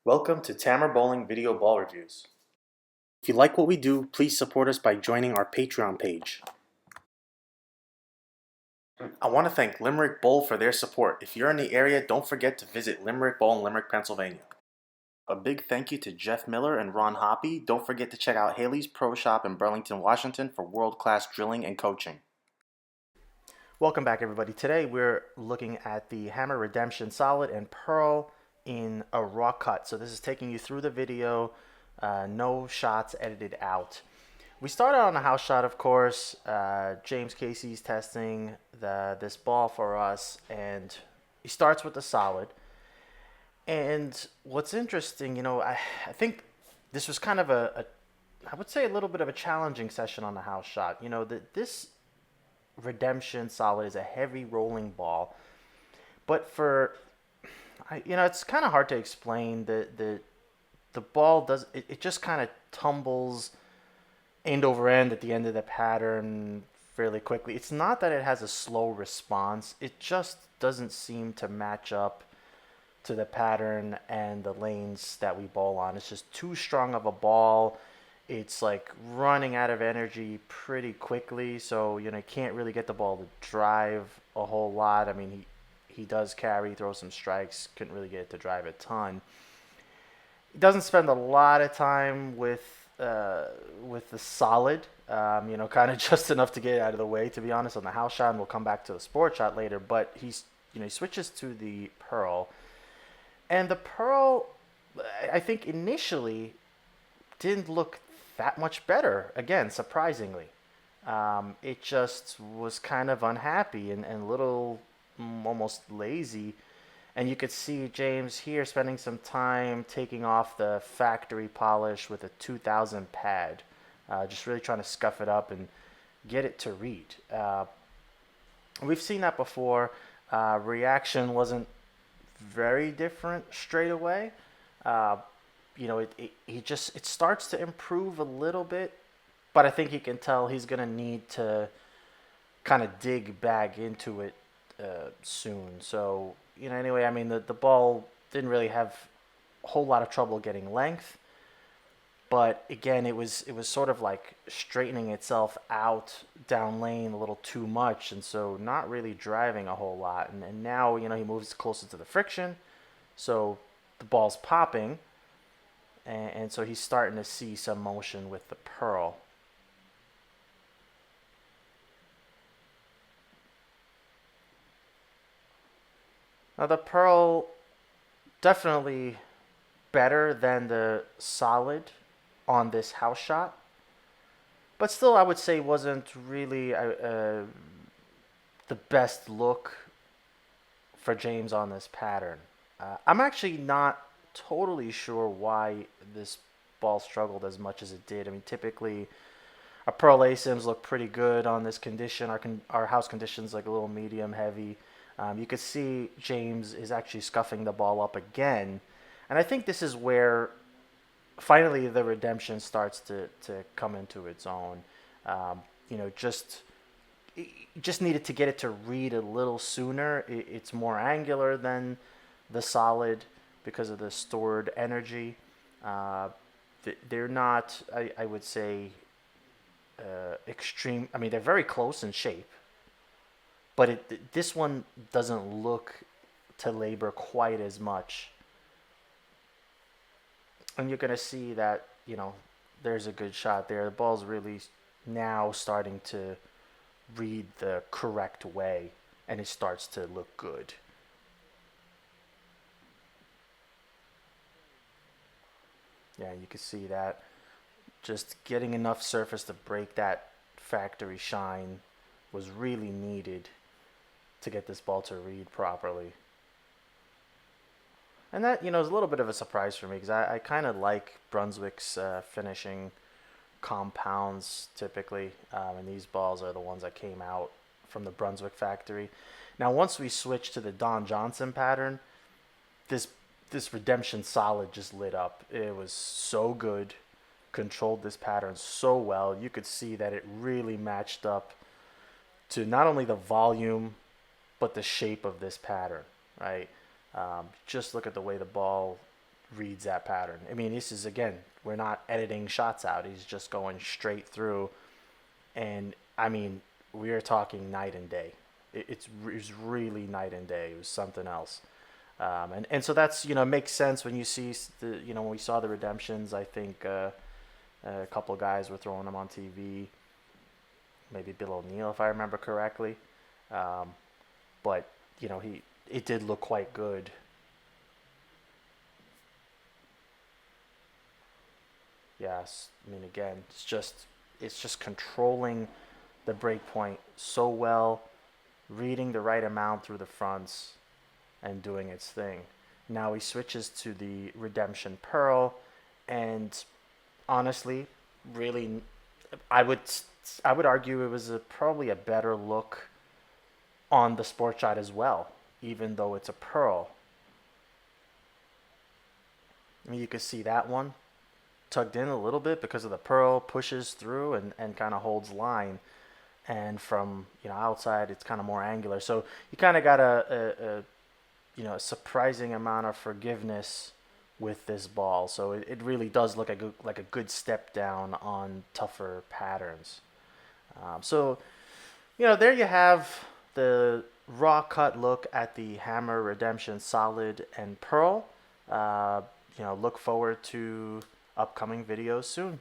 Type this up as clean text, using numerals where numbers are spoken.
Welcome to Tamar Bowling Video Ball Reviews. If you like what we do, please support us by joining our Patreon page. I want to thank Limerick Bowl for their support. If you're in the area, don't forget to visit Limerick Bowl in Limerick, Pennsylvania. A big thank you to Jeff Miller and Ron Hoppy. Don't forget to check out Haley's Pro Shop in Burlington, Washington for world-class drilling and coaching. Welcome back, everybody. Today we're looking at the Hammer Redemption Solid and Pearl in a raw cut. So this is taking you through the video, no shots edited out. We started on a house shot, of course. James Kasee's testing this ball for us, and he starts with the solid. And what's interesting, I think this was kind of I would say a little bit of a challenging session on the house shot. This Redemption Solid is a heavy rolling ball, but it's kind of hard to explain. The ball it just kind of tumbles end over end at the end of the pattern fairly quickly. It's not that it has a slow response, it just doesn't seem to match up to the pattern and the lanes that we bowl on. It's just too strong of a ball. It's like running out of energy pretty quickly, so you can't really get the ball to drive a whole lot. I mean, he does carry, throw some strikes, couldn't really get it to drive a ton. He doesn't spend a lot of time with the solid, kind of just enough to get it out of the way, to be honest, on the house shot, and we'll come back to the sport shot later. But he switches to the Pearl, and the Pearl, I think initially didn't look that much better. Again, surprisingly, it just was kind of unhappy and a little almost lazy. And you could see James here spending some time taking off the factory polish with a 2000 pad, just really trying to scuff it up and get it to read. We've seen that before. Reaction wasn't very different straight away. It starts to improve a little bit, but I think you can tell he's going to need to kind of dig back into it soon. So, anyway, I mean, the ball didn't really have a whole lot of trouble getting length, but again, it was sort of like straightening itself out down lane a little too much, and so not really driving a whole lot. And now, he moves closer to the friction, so the ball's popping, and so he's starting to see some motion with the Pearl. Now the Pearl, definitely better than the solid on this house shot, but still I would say wasn't really the best look for James on this pattern. I'm actually not totally sure why this ball struggled as much as it did. I mean, typically our Pearl ASIMs look pretty good on this condition. Our house condition's like a little medium heavy. You could see James is actually scuffing the ball up again. And I think this is where finally the redemption starts to come into its own. Just needed to get it to read a little sooner. It's more angular than the solid because of the stored energy. They're not, I would say, extreme. I mean, they're very close in shape. But this one doesn't look to labor quite as much. And you're going to see that, there's a good shot there. The ball's really now starting to read the correct way, and it starts to look good. Yeah, you can see that. Just getting enough surface to break that factory shine was really needed to get this ball to read properly. And that, is a little bit of a surprise for me because I kind of like Brunswick's finishing compounds typically, and these balls are the ones that came out from the Brunswick factory. Now, once we switch to the Don Johnson pattern, this Redemption Solid just lit up. It was so good, controlled this pattern so well. You could see that it really matched up to not only the volume but the shape of this pattern, right? Just look at the way the ball reads that pattern. I mean, this is, again, we're not editing shots out. He's just going straight through. And I mean, we are talking night and day. It was really night and day. It was something else. And so that's, makes sense when you see when we saw the redemptions. I think a couple of guys were throwing them on TV. Maybe Bill O'Neill, if I remember correctly. Um, but it did look quite good. Yes, I mean, again, it's just controlling the break point so well, reading the right amount through the fronts, and doing its thing. Now he switches to the Redemption Pearl, and honestly, really, I would I would argue it was probably a better look on the sport shot as well, even though it's a pearl. I mean, you could see that one tugged in a little bit because of the pearl, pushes through and kind of holds line. And from outside, it's kind of more angular. So you kind of got a surprising amount of forgiveness with this ball. So it really does look like a good step down on tougher patterns. So there you have the raw cut look at the Hammer Redemption Solid and Pearl. Look forward to upcoming videos soon.